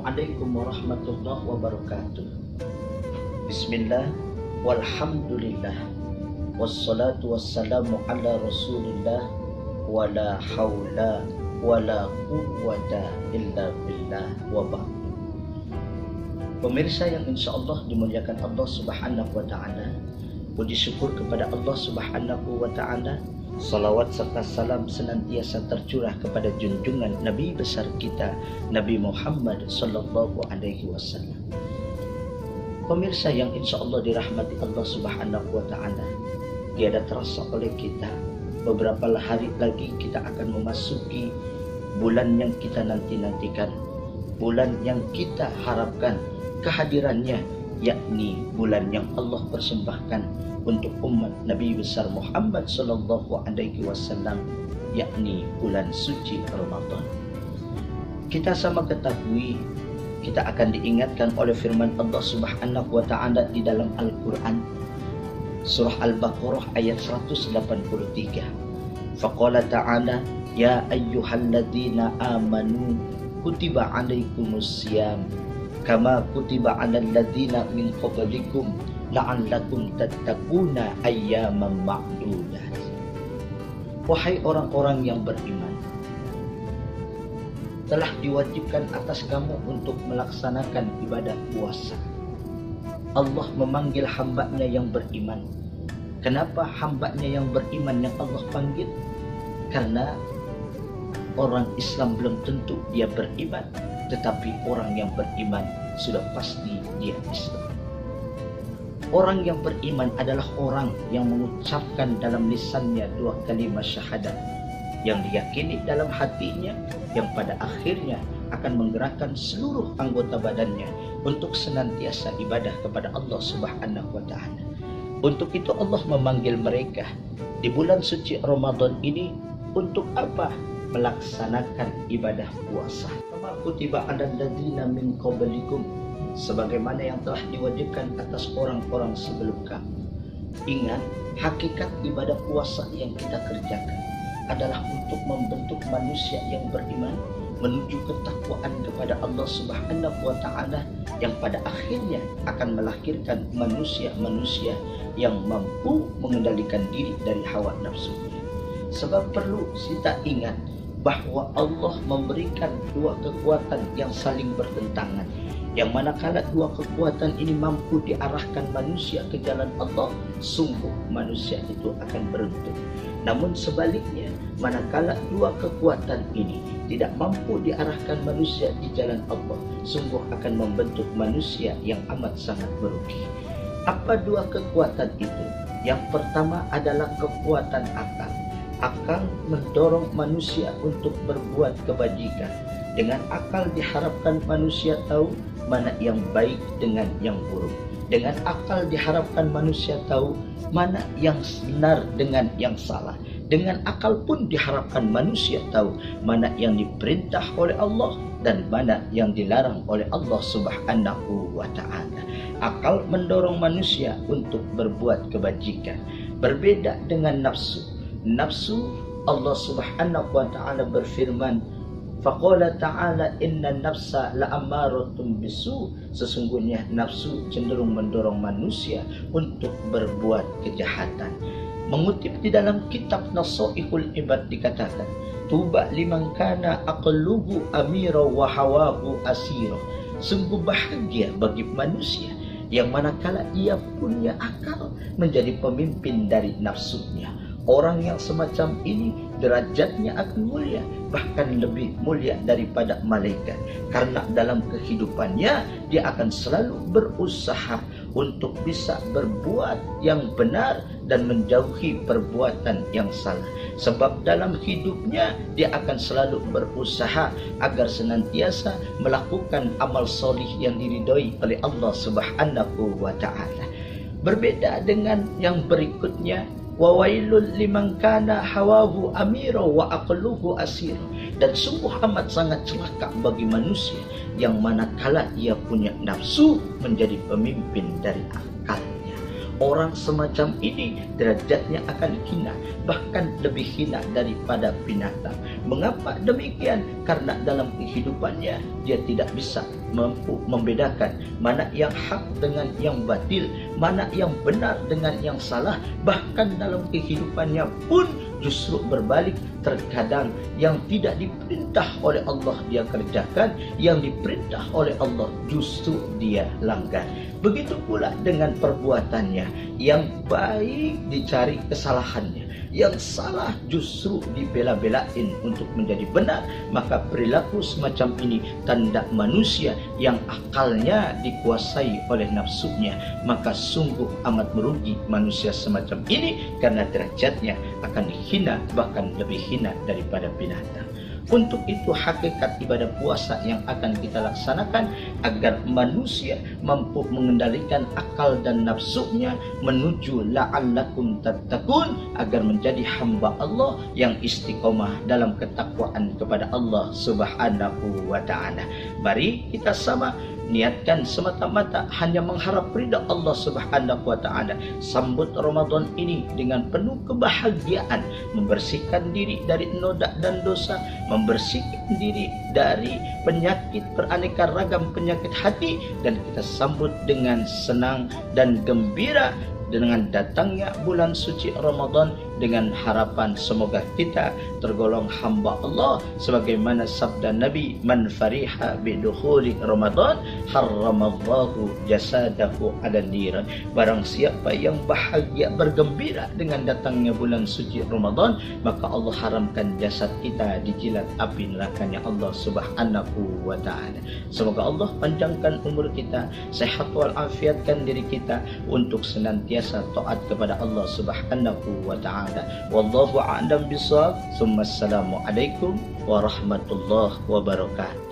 Assalamualaikum warahmatullahi wabarakatuh. Bismillah, walhamdulillah, wassalatu wassalamu ala rasulillah, wala hawla wala quwwata illa billah wa ba'du. Pemirsa yang insya Allah dimuliakan Allah subhanahu wa ta'ala, puji syukur kepada Allah subhanahu wa ta'ala, salawat serta salam senantiasa tercurah kepada junjungan Nabi besar kita, Nabi Muhammad sallallahu alaihi wasallam. Pemirsa yang insya Allah dirahmati Allah subhanahu wa ta'ala, tiada terasa oleh kita, beberapa hari lagi kita akan memasuki bulan yang kita nanti-nantikan, bulan yang kita harapkan kehadirannya, yakni bulan yang Allah persembahkan untuk umat Nabi besar Muhammad sallallahu alaihi wasallam, yakni bulan suci Ramadan. Kita sama ketahui, kita akan diingatkan oleh firman Allah subhanahu wa ta'ala di dalam Al-Quran, surah Al-Baqarah ayat 183. Faqala ta'ala, ya ayyuhalladzina amanu kutiba alaikumusiyam kama kutiba alal ladzina min qablikum la'allakum tattaquna ayyaman ma'dudat. Wahai orang-orang yang beriman, telah diwajibkan atas kamu untuk melaksanakan ibadah puasa. Allah memanggil hambanya yang beriman. Kenapa hambanya yang beriman yang Allah panggil? Karena orang Islam belum tentu dia beriman, tetapi orang yang beriman sudah pasti dia Islam. Orang yang beriman adalah orang yang mengucapkan dalam lisannya dua kalimat syahadat, yang diyakini dalam hatinya, yang pada akhirnya akan menggerakkan seluruh anggota badannya untuk senantiasa ibadah kepada Allah subhanahu wa ta'ala. Untuk itu Allah memanggil mereka di bulan suci Ramadan ini untuk apa? Melaksanakan ibadah puasa. Kama kutiba alal ladzina min qablikum, sebagaimana yang telah diwajibkan atas orang-orang sebelum kamu. Ingat, hakikat ibadah puasa yang kita kerjakan adalah untuk membentuk manusia yang beriman menuju ketakwaan kepada Allah subhanahu wa ta'ala, yang pada akhirnya akan melahirkan manusia-manusia yang mampu mengendalikan diri dari hawa nafsu. Sebab perlu kita ingat bahwa Allah memberikan dua kekuatan yang saling bertentangan, yang manakala dua kekuatan ini mampu diarahkan manusia ke jalan Allah, sungguh manusia itu akan beruntung. Namun sebaliknya, manakala dua kekuatan ini tidak mampu diarahkan manusia di jalan Allah, sungguh akan membentuk manusia yang amat sangat merugi. Apa dua kekuatan itu? Yang pertama adalah kekuatan akal. Akal mendorong manusia untuk berbuat kebajikan. Dengan akal diharapkan manusia tahu mana yang baik dengan yang buruk. Dengan akal diharapkan manusia tahu mana yang benar dengan yang salah. Dengan akal pun diharapkan manusia tahu mana yang diperintah oleh Allah dan mana yang dilarang oleh Allah subhanahu wa ta'ala. Akal mendorong manusia untuk berbuat kebajikan. Berbeda dengan nafsu. Nafsu, Allah subhanahu wa ta'ala berfirman, faqala ta'ala inna nafsa la'ammaratun bisu, sesungguhnya nafsu cenderung mendorong manusia untuk berbuat kejahatan. Mengutip di dalam kitab Nasaihul Ibad dikatakan, tuba liman kana aqluhu amira wa hawahu asira, sungguh bahagia bagi manusia yang manakala ia punya akal menjadi pemimpin dari nafsunya. Orang yang semacam ini derajatnya akan mulia, bahkan lebih mulia daripada malaikat, karena dalam kehidupannya dia akan selalu berusaha untuk bisa berbuat yang benar dan menjauhi perbuatan yang salah. Sebab dalam hidupnya dia akan selalu berusaha agar senantiasa melakukan amal solih yang diridhoi oleh Allah subhanahu wa ta'ala. Berbeda dengan yang berikutnya, wa wailul liman kana hawahu amira wa aqluhu asir, dan sungguh amat sangat celaka bagi manusia yang manakala ia punya nafsu menjadi pemimpin dari akalnya. Orang semacam ini derajatnya akan hina, bahkan lebih hina daripada binatang. Mengapa demikian? Karena dalam kehidupannya dia tidak bisa mampu membedakan mana yang hak dengan yang batil, mana yang benar dengan yang salah. Bahkan dalam kehidupannya pun justru berbalik. Terkadang yang tidak diperintah oleh Allah dia kerjakan, yang diperintah oleh Allah justru dia langgar. Begitu pula dengan perbuatannya, yang baik dicari kesalahannya, yang salah justru dibela-belain untuk menjadi benar. Maka perilaku semacam ini tanda manusia yang akalnya dikuasai oleh nafsunya. Maka sungguh amat merugi manusia semacam ini, karena derajatnya akan hina, bahkan lebih hina daripada binatang. Untuk itu hakikat ibadah puasa yang akan kita laksanakan agar manusia mampu mengendalikan akal dan nafsunya menuju la'allakum tattaqun, agar menjadi hamba Allah yang istiqomah dalam ketakwaan kepada Allah Subhanahu wa taala. Mari kita sama niatkan semata-mata hanya mengharap ridha Allah Subhanahu wa taala. Sambut Ramadan ini dengan penuh kebahagiaan, membersihkan diri dari noda dan dosa, membersihkan diri dari penyakit beraneka ragam penyakit hati, dan kita sambut dengan senang dan gembira dengan datangnya bulan suci Ramadan, dengan harapan semoga kita tergolong hamba Allah sebagaimana sabda Nabi, man fariha bidukhuli Ramadan harramallahu jasadahu ala niran. Barang siapa yang bahagia bergembira dengan datangnya bulan suci Ramadan, maka Allah haramkan jasad kita dijilat api nerakanya Allah Subhanahu wa taala. Semoga Allah panjangkan umur kita, sehat walafiatkan diri kita untuk senantiasa taat kepada Allah Subhanahu wa taala. Wallahu a'lam bishawab. Assalamualaikum warahmatullahi wabarakatuh.